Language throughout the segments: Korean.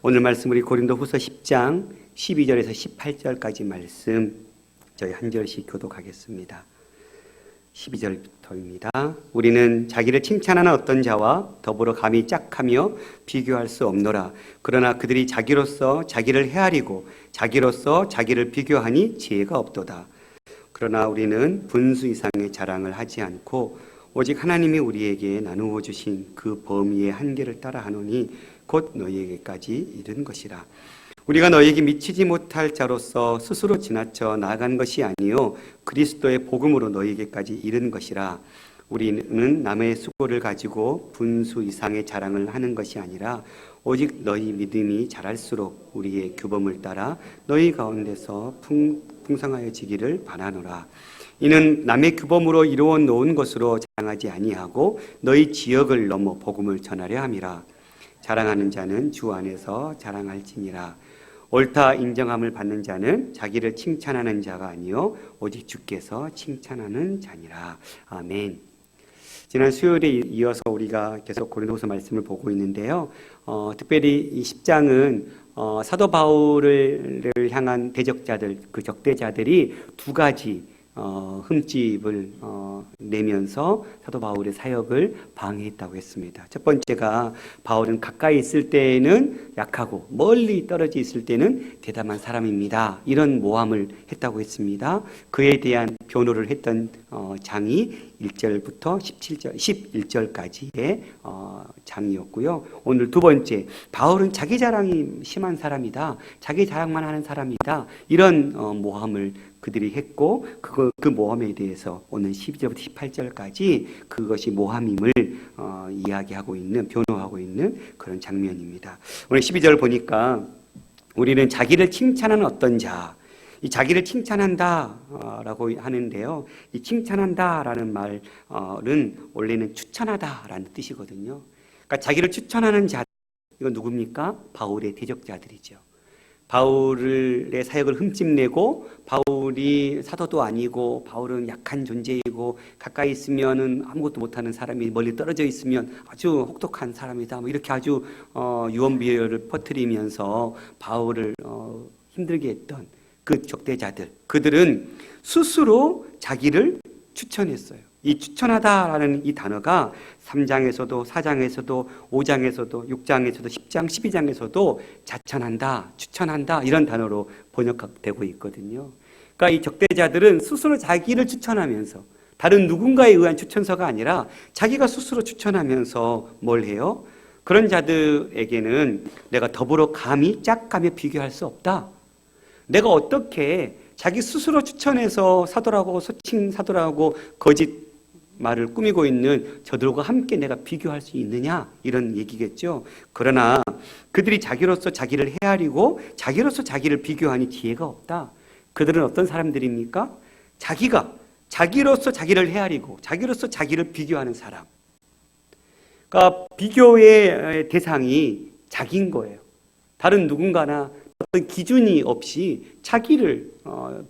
오늘 말씀 우리 고린도후서 10장 12절에서 18절까지 말씀 저희 한 절씩 교독하겠습니다. 12절부터입니다. 우리는 자기를 칭찬하는 어떤 자와 더불어 감히 짝하며 비교할 수 없노라. 그러나 그들이 자기로서 자기를 헤아리고 자기로서 자기를 비교하니 지혜가 없도다. 그러나 우리는 분수 이상의 자랑을 하지 않고 오직 하나님이 우리에게 나누어 주신 그 범위의 한계를 따라 하노니 곧 너희에게까지 이른 것이라. 우리가 너희에게 미치지 못할 자로서 스스로 지나쳐 나아간 것이 아니요 그리스도의 복음으로 너희에게까지 이른 것이라. 우리는 남의 수고를 가지고 분수 이상의 자랑을 하는 것이 아니라 오직 너희 믿음이 자랄수록 우리의 규범을 따라 너희 가운데서 풍성하여지기를 바라노라. 이는 남의 규범으로 이루어 놓은 것으로 자랑하지 아니하고 너희 지역을 넘어 복음을 전하려 함이라. 자랑하는 자는 주 안에서 자랑할지니라. 옳다 인정함을 받는 자는 자기를 칭찬하는 자가 아니요 오직 주께서 칭찬하는 자니라. 아멘. 지난 수요일에 이어서 우리가 계속 고린도후서 말씀을 보고 있는데요. 특별히 이 10장은 사도 바울을 향한 대적자들, 그 적대자들이 두 가지 흠집을 내면서 사도 바울의 사역을 방해했다고 했습니다. 첫 번째가 바울은 가까이 있을 때에는 약하고 멀리 떨어져 있을 때는 대담한 사람입니다. 이런 모함을 했다고 했습니다. 그에 대한 변호를 했던 장이 1절부터 11절까지의 장이었고요. 오늘 두 번째, 바울은 자기 자랑이 심한 사람이다. 자기 자랑만 하는 사람이다. 이런 모함을 그들이 했고 그 모함에 대해서 오늘 12절부터 18절까지 그것이 모함임을 이야기하고 있는, 변호하고 있는 그런 장면입니다. 오늘 12절 보니까 우리는 자기를 칭찬하는 어떤 자, 이 자기를 칭찬한다라고 하는데요. 이 칭찬한다라는 말은 원래는 추천하다라는 뜻이거든요. 그러니까 자기를 추천하는 자, 이건 누굽니까? 바울의 대적자들이죠. 바울의 사역을 흠집내고 바울이 사도도 아니고 바울은 약한 존재이고 가까이 있으면은 아무것도 못하는 사람이 멀리 떨어져 있으면 아주 혹독한 사람이다. 뭐 이렇게 아주 유언비어를 퍼뜨리면서 바울을 힘들게 했던 그 적대자들, 그들은 스스로 자기를 추천했어요. 이 추천하다라는 이 단어가 3장에서도 4장에서도 5장에서도 6장에서도 10장 12장에서도 자천한다, 추천한다 이런 단어로 번역되고 있거든요. 그러니까 이 적대자들은 스스로 자기를 추천하면서 다른 누군가에 의한 추천서가 아니라 자기가 스스로 추천하면서 뭘 해요? 그런 자들에게는 내가 더불어 감히 짝가며 비교할 수 없다. 내가 어떻게 자기 스스로 추천해서 사도라고 소칭 사도라고 거짓 말을 꾸미고 있는 저들과 함께 내가 비교할 수 있느냐 이런 얘기겠죠. 그러나 그들이 자기로서 자기를 헤아리고 자기로서 자기를 비교하니 지혜가 없다. 그들은 어떤 사람들입니까? 자기가 자기로서 자기를 헤아리고 자기로서 자기를 비교하는 사람. 그러니까 비교의 대상이 자기인 거예요. 다른 누군가나 어떤 기준이 없이 자기를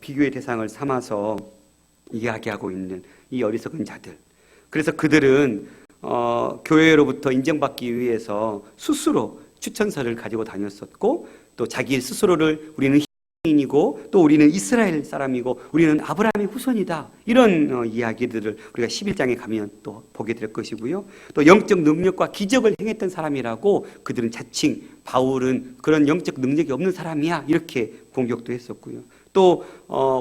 비교의 대상을 삼아서 이야기하고 있는 이 어리석은 자들. 그래서 그들은 교회로부터 인정받기 위해서 스스로 추천서를 가지고 다녔었고 또 자기 스스로를 우리는 희인이고 또 우리는 이스라엘 사람이고 우리는 아브라함의 후손이다. 이런 이야기들을 우리가 11장에 가면 또 보게 될 것이고요. 또 영적 능력과 기적을 행했던 사람이라고 그들은 자칭 바울은 그런 영적 능력이 없는 사람이야 이렇게 공격도 했었고요. 또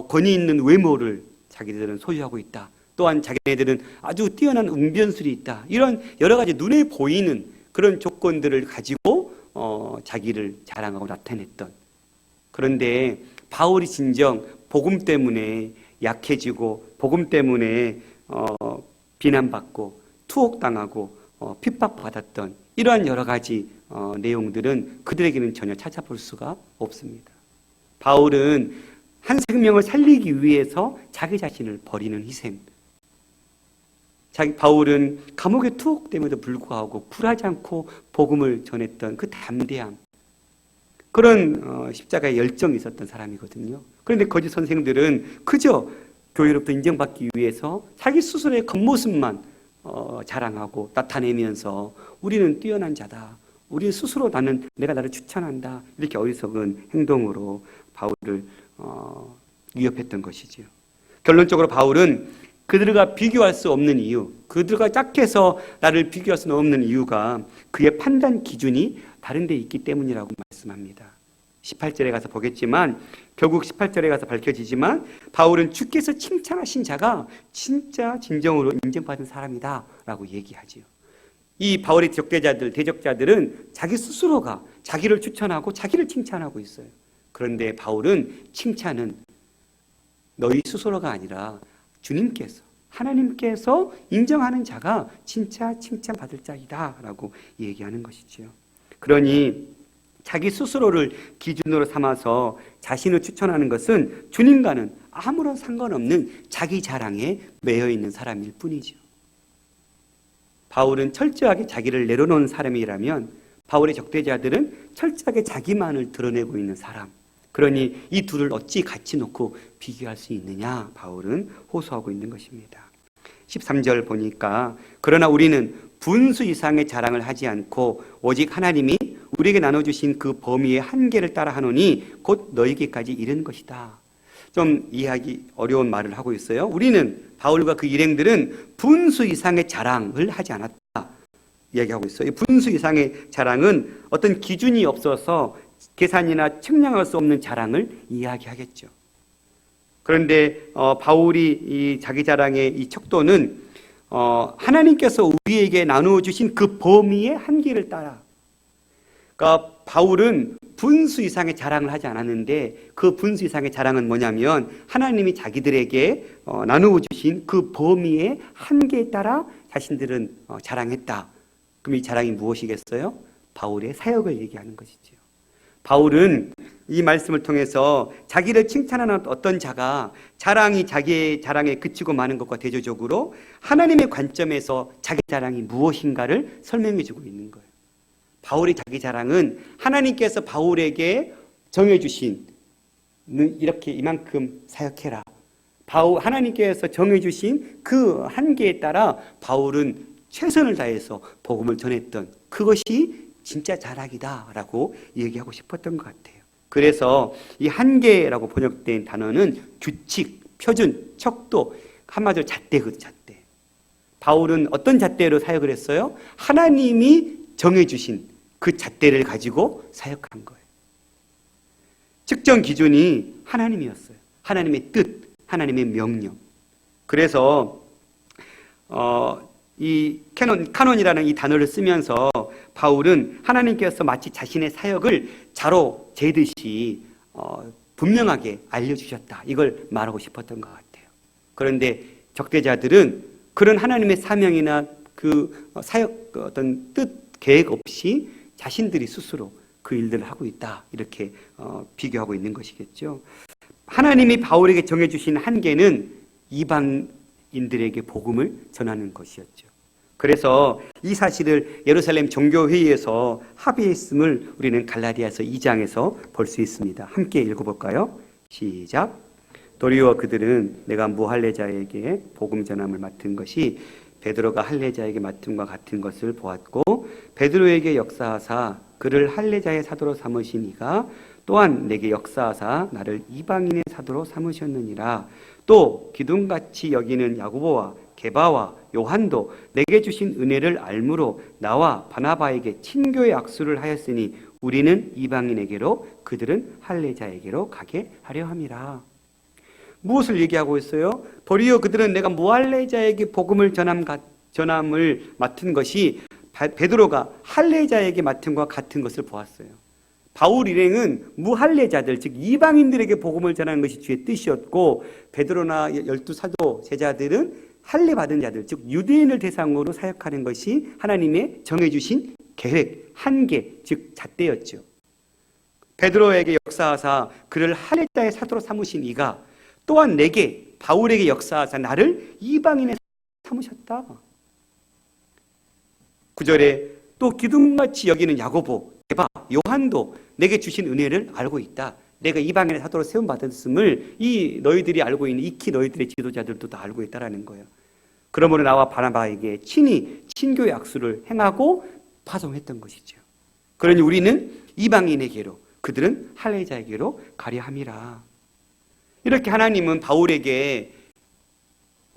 권위 있는 외모를 자기들은 소유하고 있다. 또한 자기네들은 아주 뛰어난 웅변술이 있다. 이런 여러 가지 눈에 보이는 그런 조건들을 가지고 자기를 자랑하고 나타냈던. 그런데 바울이 진정 복음 때문에 약해지고 복음 때문에 비난받고 투옥당하고 핍박받았던 이러한 여러 가지 내용들은 그들에게는 전혀 찾아볼 수가 없습니다. 바울은 한 생명을 살리기 위해서 자기 자신을 버리는 희생. 바울은 감옥에 투옥됨에도 불구하고 굴하지 않고 복음을 전했던 그 담대함. 그런 십자가의 열정이 있었던 사람이거든요. 그런데 거짓 선생들은 그저 교회로부터 인정받기 위해서 자기 스스로의 겉모습만 자랑하고 나타내면서 우리는 뛰어난 자다. 우리 스스로 내가 나를 추천한다. 이렇게 어리석은 행동으로 바울을 위협했던 것이지요. 결론적으로 바울은 그들과 비교할 수 없는 이유, 그들과 짝해서 나를 비교할 수 없는 이유가 그의 판단 기준이 다른 데 있기 때문이라고 말씀합니다. 18절에 가서 보겠지만 결국 18절에 가서 밝혀지지만 바울은 주께서 칭찬하신 자가 진짜 진정으로 인정받은 사람이다 라고 얘기하지요. 이 바울의 대적자들은 자기 스스로가 자기를 추천하고 자기를 칭찬하고 있어요. 그런데 바울은 칭찬은 너희 스스로가 아니라 주님께서, 하나님께서 인정하는 자가 진짜 칭찬받을 자이다 라고 얘기하는 것이지요. 그러니 자기 스스로를 기준으로 삼아서 자신을 추천하는 것은 주님과는 아무런 상관없는 자기 자랑에 매여 있는 사람일 뿐이죠. 바울은 철저하게 자기를 내려놓은 사람이라면 바울의 적대자들은 철저하게 자기만을 드러내고 있는 사람. 그러니 이 둘을 어찌 같이 놓고 비교할 수 있느냐 바울은 호소하고 있는 것입니다. 13절 보니까 그러나 우리는 분수 이상의 자랑을 하지 않고 오직 하나님이 우리에게 나눠주신 그 범위의 한계를 따라 하노니 곧 너희에게까지 이른 것이다. 좀 이해하기 어려운 말을 하고 있어요. 우리는 바울과 그 일행들은 분수 이상의 자랑을 하지 않았다 이야기하고 있어요. 분수 이상의 자랑은 어떤 기준이 없어서 계산이나 측량할 수 없는 자랑을 이야기하겠죠. 그런데 바울이 이 자기 자랑의 이 척도는 하나님께서 우리에게 나누어 주신 그 범위의 한계를 따라. 그러니까 바울은 분수 이상의 자랑을 하지 않았는데 그 분수 이상의 자랑은 뭐냐면 하나님이 자기들에게 나누어 주신 그 범위의 한계에 따라 자신들은 자랑했다. 그럼 이 자랑이 무엇이겠어요? 바울의 사역을 얘기하는 것이죠. 바울은 이 말씀을 통해서 자기를 칭찬하는 어떤 자가 자랑이 자기의 자랑에 그치고 마는 것과 대조적으로 하나님의 관점에서 자기 자랑이 무엇인가를 설명해 주고 있는 거예요. 바울의 자기 자랑은 하나님께서 바울에게 정해주신 이렇게 이만큼 사역해라. 하나님께서 정해주신 그 한계에 따라 바울은 최선을 다해서 복음을 전했던 그것이 진짜 자랑이다라고 얘기하고 싶었던 것 같아요. 그래서 이 한계라고 번역된 단어는 규칙, 표준, 척도, 한마디로 잣대거든, 잣대. 바울은 어떤 잣대로 사역을 했어요? 하나님이 정해주신 그 잣대를 가지고 사역한 거예요. 측정 기준이 하나님이었어요. 하나님의 뜻, 하나님의 명령. 그래서 이 카논이라는 이 단어를 쓰면서 바울은 하나님께서 마치 자신의 사역을 자로 재듯이 분명하게 알려주셨다. 이걸 말하고 싶었던 것 같아요. 그런데 적대자들은 그런 하나님의 사명이나 그 사역 어떤 뜻, 계획 없이 자신들이 스스로 그 일들을 하고 있다. 이렇게 비교하고 있는 것이겠죠. 하나님이 바울에게 정해주신 한계는 이방인들에게 복음을 전하는 것이었죠. 그래서 이 사실을 예루살렘 종교회의에서 합의했음을 우리는 갈라디아서 2장에서 볼 수 있습니다. 함께 읽어볼까요? 시작. 도리어 그들은 내가 무할례자에게 복음 전함을 맡은 것이 베드로가 할례자에게 맡음과 같은 것을 보았고 베드로에게 역사하사 그를 할례자의 사도로 삼으신 이가 또한 내게 역사하사 나를 이방인의 사도로 삼으셨느니라. 또 기둥같이 여기는 야고보와 게바와 요한도 내게 주신 은혜를 알므로 나와 바나바에게 친교의 악수를 하였으니 우리는 이방인에게로 그들은 할례자에게로 가게 하려 함이라. 무엇을 얘기하고 있어요? 도리어 그들은 내가 무할례자에게 복음을 전함을 맡은 것이 베드로가 할례자에게 맡은과 같은 것을 보았어요. 바울 일행은 무할례자들, 즉 이방인들에게 복음을 전하는 것이 주의 뜻이었고 베드로나 12사도 제자들은 할례 받은 자들, 즉 유대인을 대상으로 사역하는 것이 하나님의 정해주신 계획, 한계, 즉 잣대였죠. 베드로에게 역사하사 그를 할례자의 사도로 삼으신 이가 또한 내게 바울에게 역사하사 나를 이방인의 삼으셨다. 9절에 또 기둥같이 여기는 야고보, 게바, 요한도 내게 주신 은혜를 알고 있다. 내가 이방인의 사도로 세움받았음을 이 너희들이 알고 있는 익히 너희들의 지도자들도 다 알고 있다라는 거예요. 그러므로 나와 바나바에게 친히 친교의 악수를 행하고 파송했던 것이죠. 그러니 우리는 이방인에게로, 그들은 할례자에게로 가려 함이라. 이렇게 하나님은 바울에게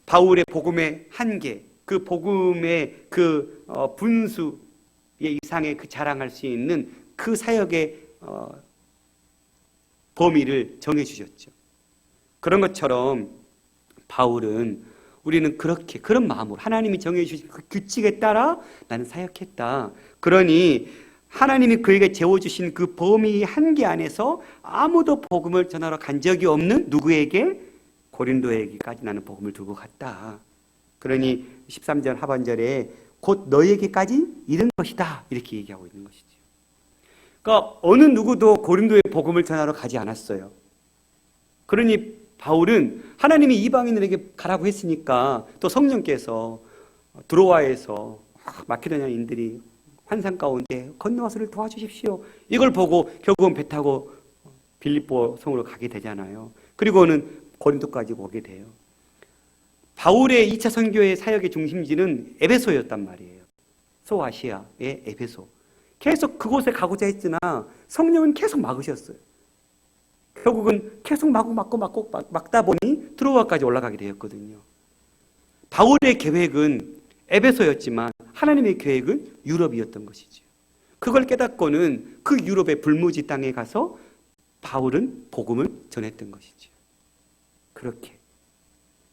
바울의 복음의 한계, 그 복음의 그 분수의 이상의 그 자랑할 수 있는 그 사역의 범위를 정해 주셨죠. 그런 것처럼 바울은, 우리는 그렇게 그런 마음으로 하나님이 정해 주신 그 규칙에 따라 나는 사역했다. 그러니 하나님이 그에게 재워주신 그 범위 한계 안에서 아무도 복음을 전하러 간 적이 없는 누구에게? 고린도에게까지 나는 복음을 들고 갔다. 그러니 13절 하반절에 곧 너에게까지 이른 것이다, 이렇게 얘기하고 있는 것이죠. 그러니까 어느 누구도 고린도에 복음을 전하러 가지 않았어요. 그러니 바울은 하나님이 이방인들에게 가라고 했으니까, 또 성령께서 드로아에서 마케도냐인들이 환상 가운데 건너와서를 도와주십시오, 이걸 보고 결국은 배 타고 빌립보 성으로 가게 되잖아요. 그리고는 고린도까지 오게 돼요. 바울의 2차 선교의 사역의 중심지는 에베소였단 말이에요. 소아시아의 에베소. 계속 그곳에 가고자 했으나 성령은 계속 막으셨어요. 결국은 계속 막다 보니 드로아까지 올라가게 되었거든요. 바울의 계획은 에베소였지만 하나님의 계획은 유럽이었던 것이죠. 그걸 깨닫고는 그 유럽의 불모지 땅에 가서 바울은 복음을 전했던 것이죠. 그렇게.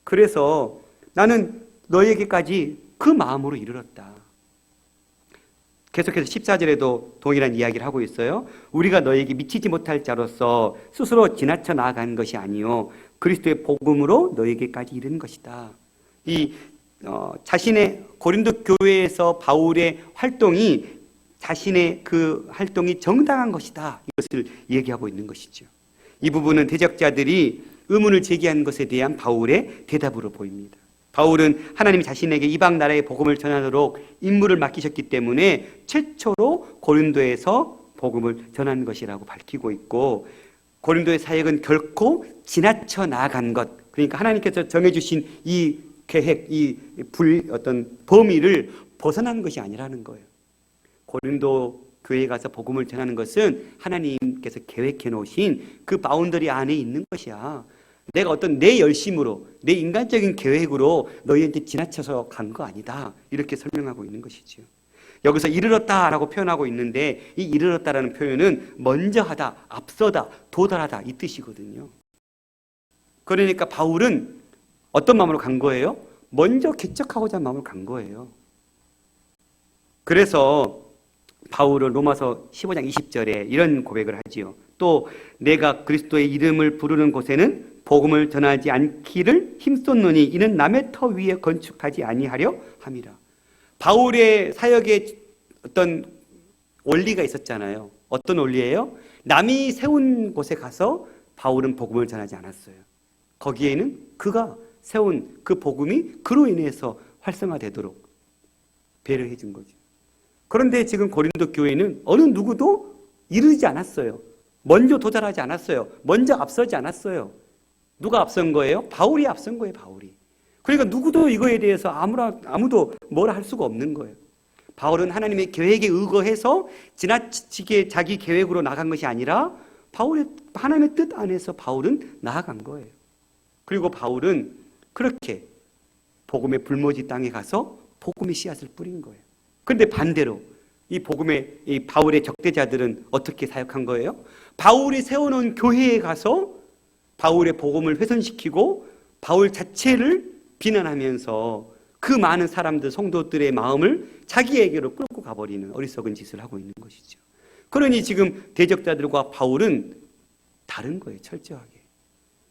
그래서 나는 너에게까지 그 마음으로 이르렀다. 계속해서 14절에도 동일한 이야기를 하고 있어요. 우리가 너에게 미치지 못할 자로서 스스로 지나쳐 나아간 것이 아니요 그리스도의 복음으로 너에게까지 이른 것이다. 자신의 고린도 교회에서 바울의 활동이, 자신의 그 활동이 정당한 것이다, 이것을 얘기하고 있는 것이죠. 이 부분은 대적자들이 의문을 제기한 것에 대한 바울의 대답으로 보입니다. 바울은 하나님이 자신에게 이방 나라의 복음을 전하도록 임무를 맡기셨기 때문에 최초로 고린도에서 복음을 전한 것이라고 밝히고 있고, 고린도의 사역은 결코 지나쳐 나아간 것, 그러니까 하나님께서 정해주신 이 계획, 어떤 범위를 벗어난 것이 아니라는 거예요. 고린도 교회에 가서 복음을 전하는 것은 하나님께서 계획해 놓으신 그 바운더리 안에 있는 것이야. 내가 어떤 내 열심으로, 내 인간적인 계획으로 너희한테 지나쳐서 간 거 아니다, 이렇게 설명하고 있는 것이죠. 여기서 이르렀다라고 표현하고 있는데, 이 이르렀다라는 표현은 먼저 하다, 앞서다, 도달하다, 이 뜻이거든요. 그러니까 바울은 어떤 마음으로 간 거예요? 먼저 개척하고자 하는 마음으로 간 거예요. 그래서 바울은 로마서 15장 20절에 이런 고백을 하지요. 또 내가 그리스도의 이름을 부르는 곳에는 복음을 전하지 않기를 힘썼노니 이는 남의 터 위에 건축하지 아니하려 함이라. 바울의 사역에 어떤 원리가 있었잖아요. 어떤 원리예요? 남이 세운 곳에 가서 바울은 복음을 전하지 않았어요. 거기에는 그가 세운 그 복음이 그로 인해서 활성화되도록 배려해 준 거죠. 그런데 지금 고린도 교회는 어느 누구도 이르지 않았어요. 먼저 도달하지 않았어요. 먼저 앞서지 않았어요. 누가 앞선 거예요? 바울이 앞선 거예요, 바울이. 그러니까 누구도 이거에 대해서 아무도 뭐라 할 수가 없는 거예요. 바울은 하나님의 계획에 의거해서 지나치게 자기 계획으로 나간 것이 아니라 하나님의 뜻 안에서 바울은 나아간 거예요. 그리고 바울은 그렇게 복음의 불모지 땅에 가서 복음의 씨앗을 뿌린 거예요. 그런데 반대로 이 바울의 적대자들은 어떻게 사역한 거예요? 바울이 세워놓은 교회에 가서 바울의 복음을 훼손시키고 바울 자체를 비난하면서 그 많은 사람들, 성도들의 마음을 자기에게로 끌고 가버리는 어리석은 짓을 하고 있는 것이죠. 그러니 지금 대적자들과 바울은 다른 거예요, 철저하게.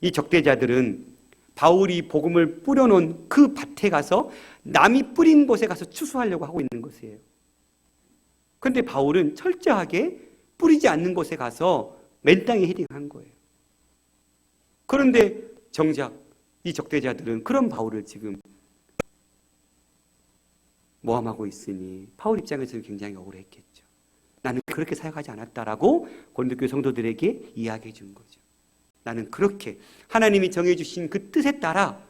이 적대자들은 바울이 복음을 뿌려놓은 그 밭에 가서 남이 뿌린 곳에 가서 추수하려고 하고 있는 것이에요. 그런데 바울은 철저하게 뿌리지 않는 곳에 가서 맨 땅에 헤딩한 거예요. 그런데 정작 이 적대자들은 그런 바울을 지금 모함하고 있으니 바울 입장에서는 굉장히 억울했겠죠. 나는 그렇게 사역하지 않았다라고 고린도 교회 성도들에게 이야기해 준 거죠. 나는 그렇게 하나님이 정해주신 그 뜻에 따라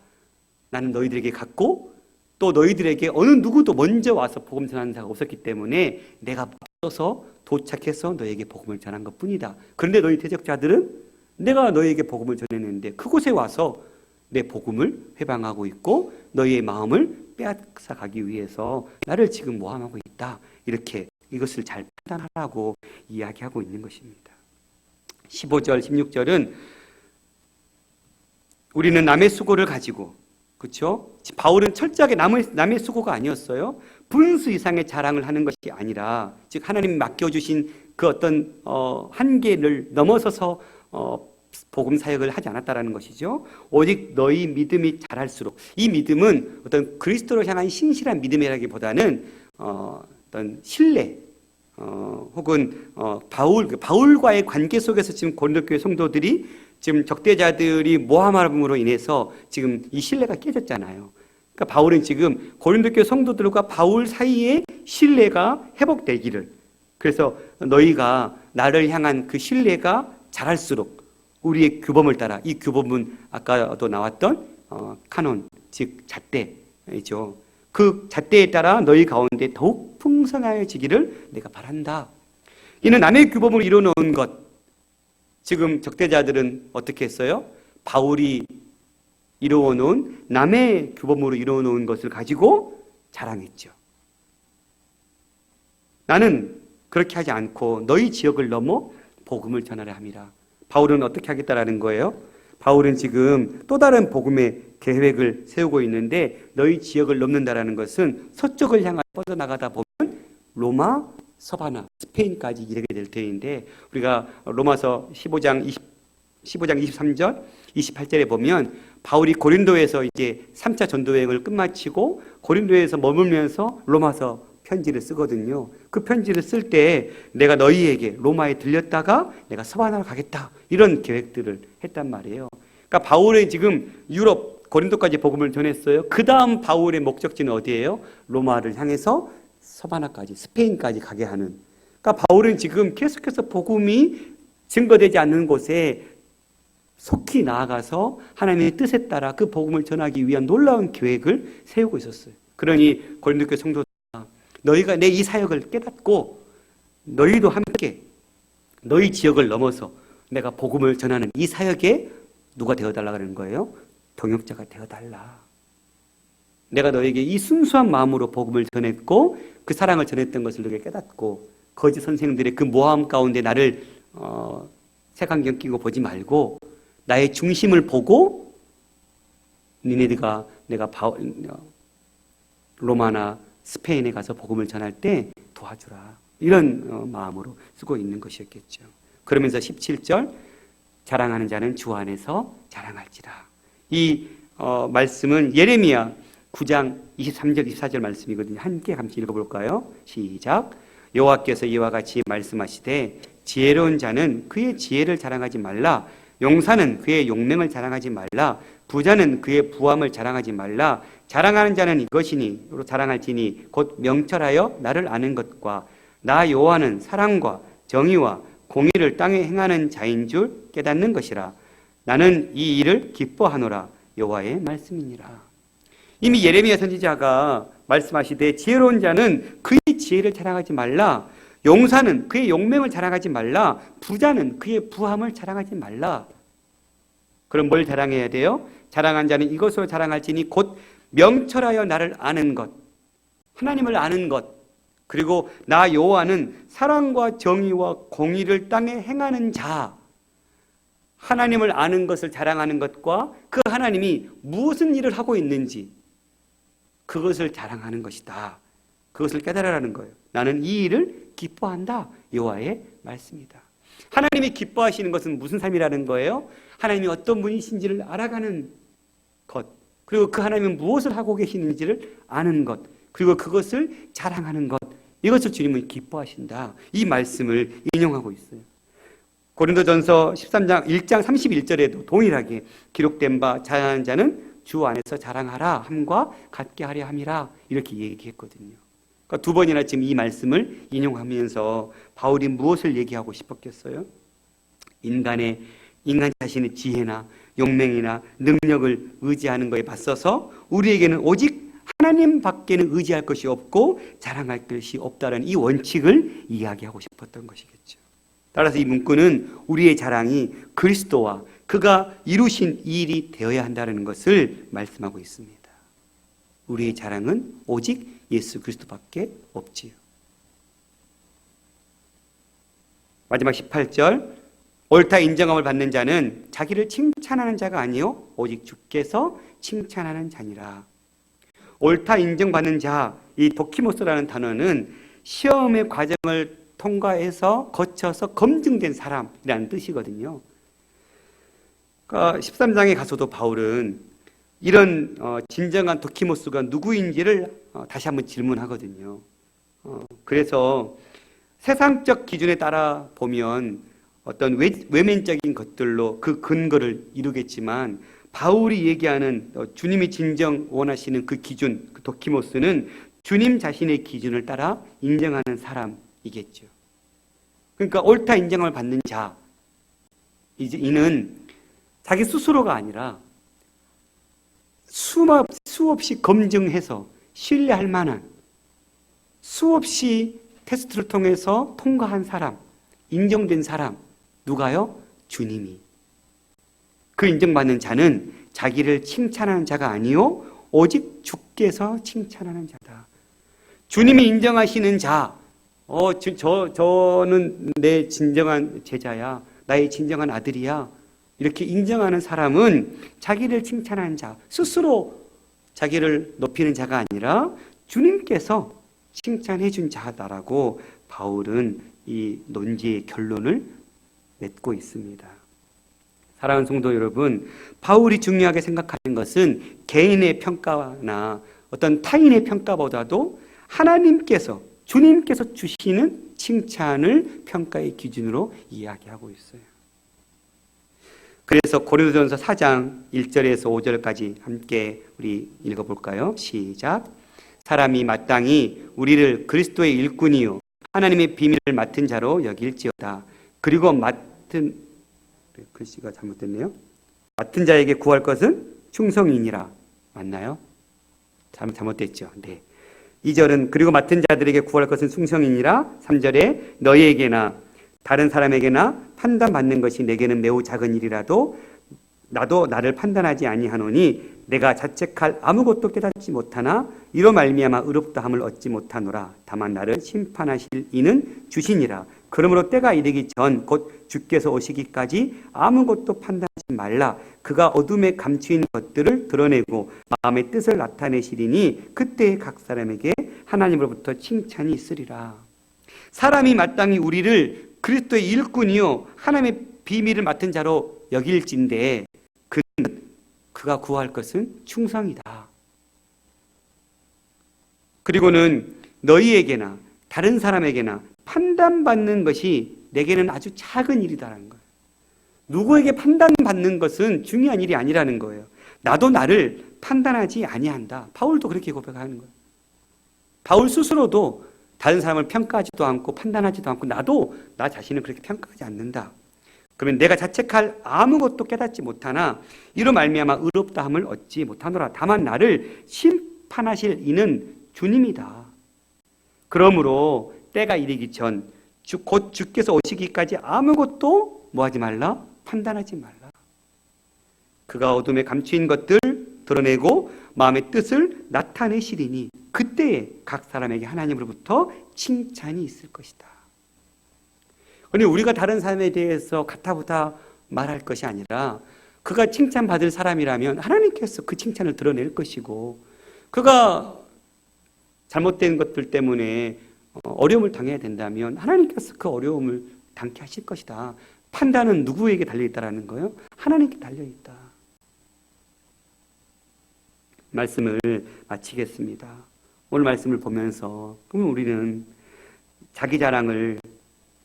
나는 너희들에게 갔고, 또 너희들에게 어느 누구도 먼저 와서 복음 전하는 자가 없었기 때문에 내가 앞서서 도착해서 너에게 복음을 전한 것뿐이다. 그런데 너희 대적자들은 내가 너에게 복음을 전했는데 그곳에 와서 내 복음을 회방하고 있고 너희의 마음을 빼앗아가기 위해서 나를 지금 모함하고 있다. 이렇게 이것을 잘 판단하라고 이야기하고 있는 것입니다. 15절, 16절은 우리는 남의 수고를 가지고, 그렇죠? 바울은 철저하게 남의 수고가 아니었어요. 분수 이상의 자랑을 하는 것이 아니라, 즉 하나님이 맡겨주신 그 어떤 한계를 넘어서서 복음 사역을 하지 않았다라는 것이죠. 오직 너희 믿음이 자랄수록, 이 믿음은 어떤 그리스도로 향한 신실한 믿음이라기보다는 어떤 신뢰, 혹은 바울과의 관계 속에서 지금 고린도 교회 성도들이 지금 적대자들이 모함함으로 인해서 지금 이 신뢰가 깨졌잖아요. 그러니까 바울은 지금 고린도 교회 성도들과 바울 사이에 신뢰가 회복되기를, 그래서 너희가 나를 향한 그 신뢰가 자랄수록 우리의 규범을 따라, 이 규범은 아까도 나왔던 카논, 즉 잣대이죠. 그 잣대에 따라 너희 가운데 더욱 풍성해지기를 내가 바란다. 이는 남의 규범을 이뤄놓은 것, 지금 적대자들은 어떻게 했어요? 바울이 이루어놓은, 남의 규범으로 이루어놓은 것을 가지고 자랑했죠. 나는 그렇게 하지 않고 너희 지역을 넘어 복음을 전하려 함이라. 바울은 어떻게 하겠다라는 거예요? 바울은 지금 또 다른 복음의 계획을 세우고 있는데, 너희 지역을 넘는다라는 것은 서쪽을 향해 뻗어나가다 보면 로마, 서바나, 스페인까지 이르게 될 터인데, 우리가 로마서 15장 23절, 28절에 보면 바울이 고린도에서 이제 3차 전도 여행을 끝마치고 고린도에서 머물면서 로마서 편지를 쓰거든요. 그 편지를 쓸 때 내가 너희에게 로마에 들렸다가 내가 서바나로 가겠다, 이런 계획들을 했단 말이에요. 그러니까 바울이 지금 유럽 고린도까지 복음을 전했어요. 그 다음 바울의 목적지는 어디예요? 로마를 향해서 서바나까지, 스페인까지 가게 하는. 그러니까 바울은 지금 계속해서 복음이 증거되지 않는 곳에 속히 나아가서 하나님의 뜻에 따라 그 복음을 전하기 위한 놀라운 계획을 세우고 있었어요. 그러니 고린도 교회 성도들아, 너희가 내 이 사역을 깨닫고 너희도 함께 너희 지역을 넘어서 내가 복음을 전하는 이 사역에 누가 되어달라고 하는 거예요? 동역자가 되어달라. 내가 너에게 이 순수한 마음으로 복음을 전했고 그 사랑을 전했던 것을 너희가 깨닫고, 거짓 선생들의 그 모함 가운데 나를 색안경 끼고 보지 말고 나의 중심을 보고 니네가 내가 로마나 스페인에 가서 복음을 전할 때 도와주라, 이런 마음으로 쓰고 있는 것이었겠죠. 그러면서 17절, 자랑하는 자는 주 안에서 자랑할지라. 이 말씀은 예레미야 9장 23절 24절 말씀이거든요. 함께 같이 읽어볼까요? 시작. 여호와께서 이와 같이 말씀하시되 지혜로운 자는 그의 지혜를 자랑하지 말라, 용사는 그의 용맹을 자랑하지 말라, 부자는 그의 부함을 자랑하지 말라. 자랑하는 자는 이것이니, 자랑할지니 곧 명철하여 나를 아는 것과 나 여호와는 사랑과 정의와 공의를 땅에 행하는 자인 줄 깨닫는 것이라. 나는 이 일을 기뻐하노라. 여호와의 말씀이니라. 이미 예레미야 선지자가 말씀하시되 지혜로운 자는 그의 지혜를 자랑하지 말라, 용사는 그의 용맹을 자랑하지 말라, 부자는 그의 부함을 자랑하지 말라. 그럼 뭘 자랑해야 돼요? 자랑한 자는 이것으로 자랑할지니 곧 명철하여 나를 아는 것, 하나님을 아는 것, 그리고 나 여호와는 사랑과 정의와 공의를 땅에 행하는 자. 하나님을 아는 것을 자랑하는 것과 그 하나님이 무슨 일을 하고 있는지 그것을 자랑하는 것이다. 그것을 깨달으라는 거예요. 나는 이 일을 기뻐한다. 여호와의 말씀이다. 하나님이 기뻐하시는 것은 무슨 삶이라는 거예요? 하나님이 어떤 분이신지를 알아가는 것, 그리고 그 하나님은 무엇을 하고 계시는지를 아는 것, 그리고 그것을 자랑하는 것, 이것을 주님은 기뻐하신다. 이 말씀을 인용하고 있어요. 고린도전서 13장 1장 31절에도 동일하게 기록된 바 자랑하는 자는 주 안에서 자랑하라 함과 같게 하려 함이라, 이렇게 얘기했거든요. 그러니까 두 번이나 지금 이 말씀을 인용하면서 바울이 무엇을 얘기하고 싶었겠어요? 인간 자신의 지혜나 용맹이나 능력을 의지하는 것에 맞서서 우리에게는 오직 하나님 밖에는 의지할 것이 없고 자랑할 것이 없다는 이 원칙을 이야기하고 싶었던 것이겠죠. 따라서 이 문구는 우리의 자랑이 그리스도와 그가 이루신 일이 되어야 한다는 것을 말씀하고 있습니다. 우리의 자랑은 오직 예수 그리스도밖에 없지요. 마지막 18절, 옳다 인정함을 받는 자는 자기를 칭찬하는 자가 아니요 오직 주께서 칭찬하는 자니라. 옳다 인정받는 자, 이 도키모스라는 단어는 시험의 과정을 통과해서 거쳐서 검증된 사람이라는 뜻이거든요. 그러니까 13장에 가서도 바울은 이런 진정한 도키모스가 누구인지를 다시 한번 질문하거든요. 그래서 세상적 기준에 따라 보면 어떤 외면적인 것들로 그 근거를 이루겠지만 바울이 얘기하는 주님이 진정 원하시는 그 기준, 그 도키모스는 주님 자신의 기준을 따라 인정하는 사람이겠죠. 그러니까 옳다 인정을 받는 자, 이는 자기 스스로가 아니라 수없이 검증해서 신뢰할 만한 수없이 테스트를 통해서 통과한 사람, 인정된 사람, 누가요? 주님이. 그 인정받는 자는 자기를 칭찬하는 자가 아니요 오직 주께서 칭찬하는 자다. 주님이 인정하시는 자, 저는 내 진정한 제자야, 나의 진정한 아들이야, 이렇게 인정하는 사람은 자기를 칭찬하는 자, 스스로 자기를 높이는 자가 아니라 주님께서 칭찬해 준 자다라고 바울은 이 논지의 결론을 맺고 있습니다. 사랑하는 성도 여러분, 바울이 중요하게 생각하는 것은 개인의 평가나 어떤 타인의 평가보다도 하나님께서, 주님께서 주시는 칭찬을 평가의 기준으로 이야기하고 있어요. 그래서 고린도전서 4장 1절에서 5절까지 함께 우리 읽어볼까요? 시작. 사람이 마땅히 우리를 그리스도의 일꾼이요 하나님의 비밀을 맡은 자로 여길지어다. 그리고 글씨가 잘못됐네요. 맡은 자에게 구할 것은 충성이니라. 맞나요? 잘못됐죠. 네. 2절은 그리고 맡은 자들에게 구할 것은 충성이니라. 3절에 너희에게나 다른 사람에게나 판단받는 것이 내게는 매우 작은 일이라도 나도 나를 판단하지 아니하노니 내가 자책할 아무것도 깨닫지 못하나 이로 말미암아 의롭다함을 얻지 못하노라. 다만 나를 심판하실 이는 주시니라. 그러므로 때가 이르기 전 곧 주께서 오시기까지 아무것도 판단하지 말라. 그가 어둠에 감추인 것들을 드러내고 마음의 뜻을 나타내시리니 그때에 각 사람에게 하나님으로부터 칭찬이 있으리라. 사람이 마땅히 우리를 그리스도의 일꾼이요 하나님의 비밀을 맡은 자로 여길진대 그가 구할 것은 충성이다. 그리고는 너희에게나 다른 사람에게나 판단받는 것이 내게는 아주 작은 일이다라는 거예요. 누구에게 판단받는 것은 중요한 일이 아니라는 거예요. 나도 나를 판단하지 아니한다. 바울도 그렇게 고백하는 거예요. 바울 스스로도 다른 사람을 평가하지도 않고 판단하지도 않고 나도 나 자신을 그렇게 평가하지 않는다. 그러면 내가 자책할 아무것도 깨닫지 못하나 이로 말미암아 의롭다함을 얻지 못하노라. 다만 나를 심판하실 이는 주님이다. 그러므로 때가 이르기 전 곧 주께서 오시기까지 아무것도 뭐하지 말라? 판단하지 말라. 그가 어둠에 감추인 것들 드러내고 마음의 뜻을 나타내시리니 그때에 각 사람에게 하나님으로부터 칭찬이 있을 것이다. 그런데 우리가 다른 사람에 대해서 가타부타 말할 것이 아니라 그가 칭찬받을 사람이라면 하나님께서 그 칭찬을 드러낼 것이고 그가 잘못된 것들 때문에 어려움을 당해야 된다면 하나님께서 그 어려움을 당케 하실 것이다. 판단은 누구에게 달려있다라는 거예요? 하나님께 달려있다. 말씀을 마치겠습니다. 오늘 말씀을 보면서 그러면 우리는 자기 자랑을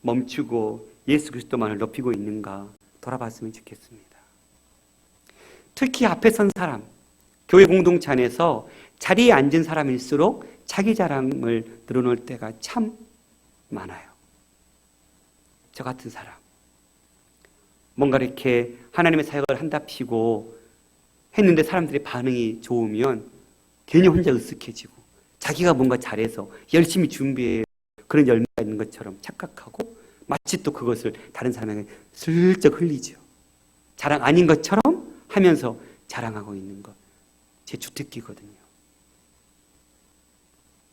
멈추고 예수 그리스도만을 높이고 있는가 돌아봤으면 좋겠습니다. 특히 앞에 선 사람, 교회 공동체 안에서 자리에 앉은 사람일수록 자기 자랑을 늘어놓을 때가 참 많아요. 저 같은 사람. 뭔가 이렇게 하나님의 사역을 한답시고 했는데 사람들의 반응이 좋으면 괜히 혼자 으쓱해지고 자기가 뭔가 잘해서 열심히 준비해 그런 열매가 있는 것처럼 착각하고 마치 또 그것을 다른 사람에게 슬쩍 흘리죠. 자랑 아닌 것처럼 하면서 자랑하고 있는 것. 제 주특기거든요.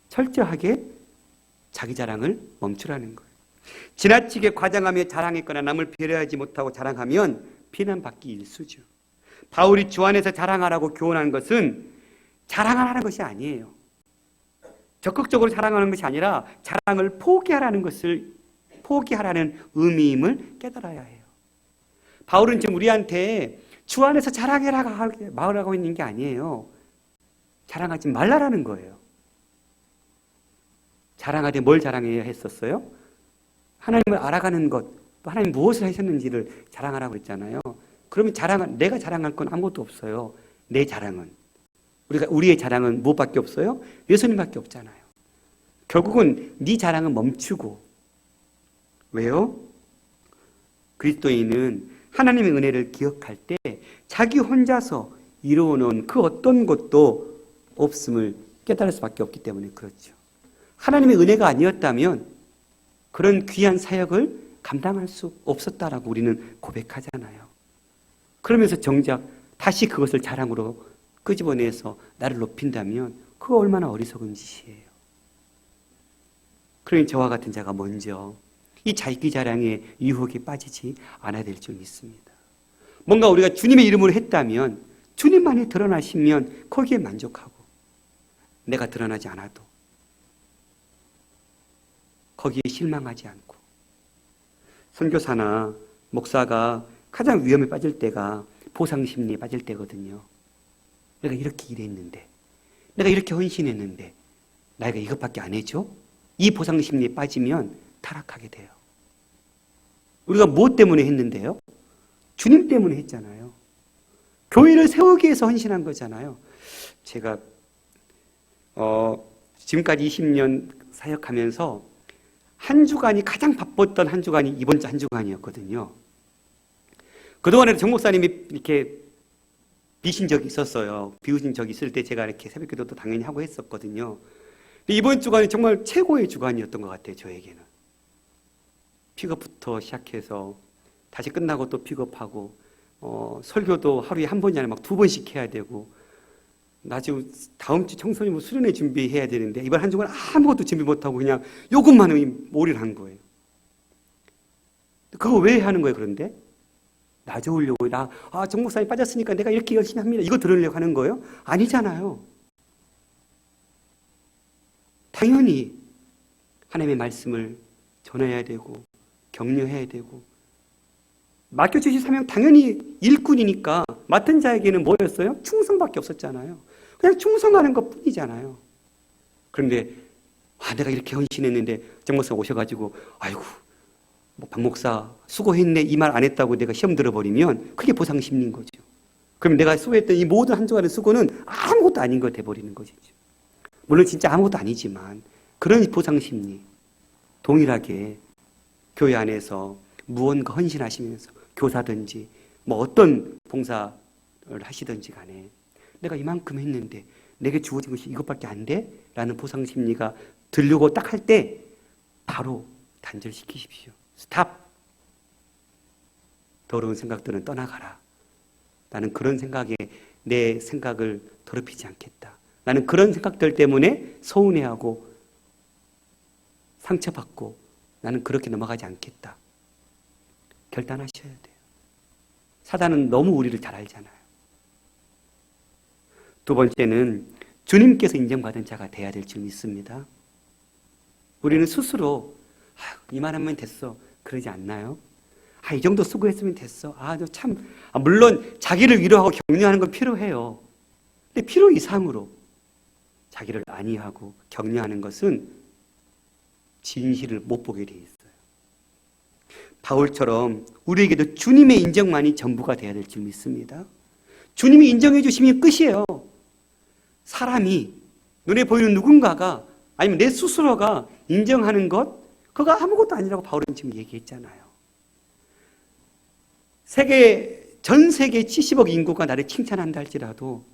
철저하게 자기 자랑을 멈추라는 거예요. 지나치게 과장하며 자랑했거나 남을 배려하지 못하고 자랑하면 비난받기 일쑤죠. 바울이 주 안에서 자랑하라고 교훈한 것은 자랑하라는 것이 아니에요. 적극적으로 자랑하는 것이 아니라 자랑을 포기하라는 의미임을 깨달아야 해요. 바울은 지금 우리한테 주 안에서 자랑해라 말하고 있는 게 아니에요. 자랑하지 말라라는 거예요. 자랑하되 뭘 자랑해야 했었어요? 하나님을 알아가는 것, 또 하나님 무엇을 하셨는지를 자랑하라고 했잖아요. 그러면 내가 자랑할 건 아무것도 없어요. 내 자랑은. 우리의 자랑은 무엇밖에 없어요? 예수님밖에 없잖아요. 결국은 네 자랑은 멈추고. 왜요? 그리스도인은 하나님의 은혜를 기억할 때 자기 혼자서 이루어놓은 그 어떤 것도 없음을 깨달을 수밖에 없기 때문에 그렇죠. 하나님의 은혜가 아니었다면 그런 귀한 사역을 감당할 수 없었다라고 우리는 고백하잖아요. 그러면서 정작 다시 그것을 자랑으로 끄집어내서 나를 높인다면 그거 얼마나 어리석은 짓이에요. 그러니 저와 같은 자가 먼저 이 자기 자랑의 유혹에 빠지지 않아야 될 줄 믿습니다. 뭔가 우리가 주님의 이름으로 했다면 주님만이 드러나시면 거기에 만족하고 내가 드러나지 않아도 거기에 실망하지 않고 선교사나 목사가 가장 위험에 빠질 때가 보상심리에 빠질 때거든요. 내가 이렇게 일했는데 내가 이렇게 헌신했는데 나에게 이것밖에 안 해줘? 이 보상심리에 빠지면 타락하게 돼요. 우리가 무엇 때문에 했는데요? 주님 때문에 했잖아요. 교회를 세우기 위해서 헌신한 거잖아요. 제가 지금까지 20년 사역하면서 한 주간이 가장 바빴던 한 주간이 이번 주 한 주간이었거든요. 그동안에도 정 목사님이 이렇게 비신 적이 있었어요. 비우신 적이 있을 때 제가 이렇게 새벽 기도도 당연히 하고 했었거든요. 근데 이번 주간이 정말 최고의 주간이었던 것 같아요. 저에게는. 픽업부터 시작해서 다시 끝나고 또 픽업하고 설교도 하루에 한 번이 아니라 막 2번씩 해야 되고 나 지금 다음 주 청소년 수련회 준비해야 되는데 이번 한 주간 아무것도 준비 못하고 그냥 요것만 몰입을 한 거예요. 그거 왜 하는 거예요? 그런데 나 좋으려고 정 목사님 빠졌으니까 내가 이렇게 열심히 합니다. 이거 들으려고 하는 거예요? 아니잖아요. 당연히 하나님의 말씀을 전해야 되고 격려해야 되고 맡겨주신 사명 당연히 일꾼이니까 맡은 자에게는 뭐였어요? 충성밖에 없었잖아요. 그냥 충성하는 것 뿐이잖아요. 그런데 내가 이렇게 헌신했는데 정 목사 오셔가지고 아이고 박 목사 수고했네 이 말 안 했다고 내가 시험 들어버리면 그게 보상심리인 거죠. 그럼 내가 수고했던 이 모든 한 주간의 수고는 아무것도 아닌 거 돼버리는 것이죠. 물론 진짜 아무것도 아니지만 그런 보상심리 동일하게 교회 안에서 무언가 헌신하시면서 교사든지 뭐 어떤 봉사를 하시든지 간에 내가 이만큼 했는데 내게 주어진 것이 이것밖에 안 돼? 라는 보상심리가 들려고 딱 할 때 바로 단절시키십시오. 스탑! 더러운 생각들은 떠나가라. 나는 그런 생각에 내 생각을 더럽히지 않겠다. 나는 그런 생각들 때문에 서운해하고 상처받고 나는 그렇게 넘어가지 않겠다. 결단하셔야 돼요. 사단은 너무 우리를 잘 알잖아요. 두 번째는 주님께서 인정받은 자가 돼야 될 줄 믿습니다. 우리는 스스로 이만하면 됐어. 그러지 않나요? 이 정도 수고했으면 됐어. 물론 자기를 위로하고 격려하는 건 필요해요. 근데 필요 이상으로 자기를 안위하고 격려하는 것은 진실을 못 보게 돼 있어요. 바울처럼 우리에게도 주님의 인정만이 전부가 돼야 될 줄 믿습니다. 주님이 인정해 주시면 끝이에요. 사람이 눈에 보이는 누군가가 아니면 내 스스로가 인정하는 것 그거 아무것도 아니라고 바울은 지금 얘기했잖아요. 전 세계 70억 인구가 나를 칭찬한다 할지라도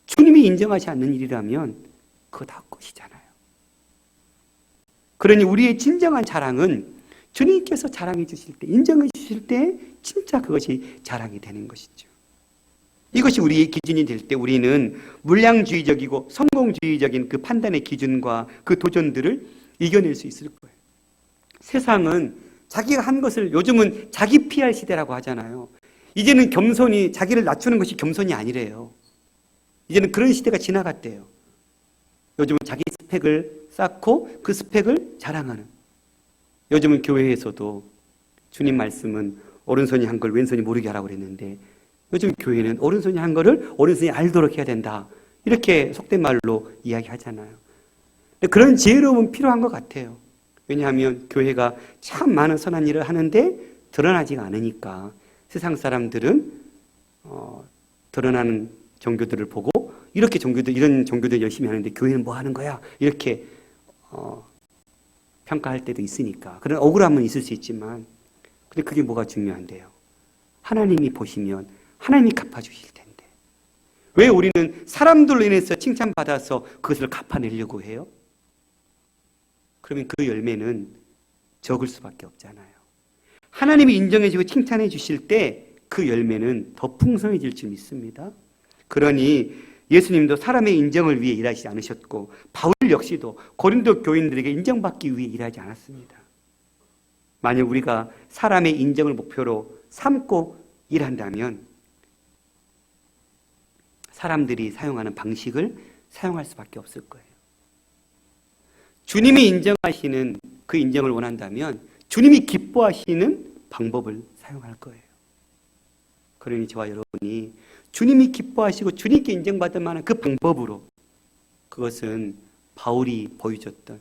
주님이 하나님이 인정하지 않는 일이라면 그거 다 헛것이잖아요. 그러니 우리의 진정한 자랑은 주님께서 자랑해 주실 때, 인정해 주실 때 진짜 그것이 자랑이 되는 것이죠. 이것이 우리의 기준이 될 때 우리는 물량주의적이고 성공주의적인 그 판단의 기준과 그 도전들을 이겨낼 수 있을 거예요. 세상은 자기가 한 것을, 요즘은 자기 PR 시대라고 하잖아요. 이제는 겸손이, 자기를 낮추는 것이 겸손이 아니래요. 이제는 그런 시대가 지나갔대요. 요즘은 자기 스펙을 쌓고 그 스펙을 자랑하는. 요즘은 교회에서도 주님 말씀은 오른손이 한 걸 왼손이 모르게 하라고 그랬는데 요즘 교회는 오른손이 한 거를 오른손이 알도록 해야 된다. 이렇게 속된 말로 이야기하잖아요. 그런 지혜로움은 필요한 것 같아요. 왜냐하면 교회가 참 많은 선한 일을 하는데 드러나지가 않으니까 세상 사람들은 드러나는 종교들을 보고 이렇게 이런 종교들 열심히 하는데 교회는 뭐 하는 거야? 이렇게 평가할 때도 있으니까. 그런 억울함은 있을 수 있지만 근데 그게 뭐가 중요한데요? 하나님이 보시면 하나님이 갚아주실 텐데 왜 우리는 사람들로 인해서 칭찬받아서 그것을 갚아내려고 해요? 그러면 그 열매는 적을 수밖에 없잖아요. 하나님이 인정해주고 칭찬해 주실 때 그 열매는 더 풍성해질 줄 믿습니다. 그러니 예수님도 사람의 인정을 위해 일하지 않으셨고 바울 역시도 고린도 교인들에게 인정받기 위해 일하지 않았습니다. 만약 우리가 사람의 인정을 목표로 삼고 일한다면 사람들이 사용하는 방식을 사용할 수밖에 없을 거예요. 주님이 인정하시는 그 인정을 원한다면 주님이 기뻐하시는 방법을 사용할 거예요. 그러니 저와 여러분이 주님이 기뻐하시고 주님께 인정받을 만한 그 방법으로, 그것은 바울이 보여줬던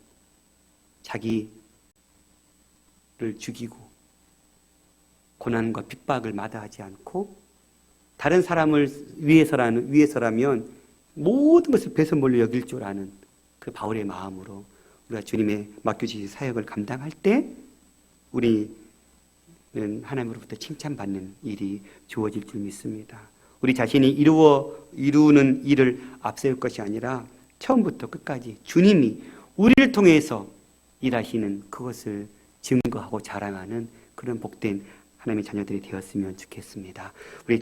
자기를 죽이고 고난과 핍박을 마다하지 않고 다른 사람을 위해서라면 모든 것을 배선물로 여길 줄 아는 그 바울의 마음으로 우리가 주님의 맡겨주신 사역을 감당할 때 우리는 하나님으로부터 칭찬받는 일이 주어질 줄 믿습니다. 우리 자신이 이루는 일을 앞세울 것이 아니라 처음부터 끝까지 주님이 우리를 통해서 일하시는 그것을 증거하고 자랑하는 그런 복된 하나님의 자녀들이 되었으면 좋겠습니다. 우리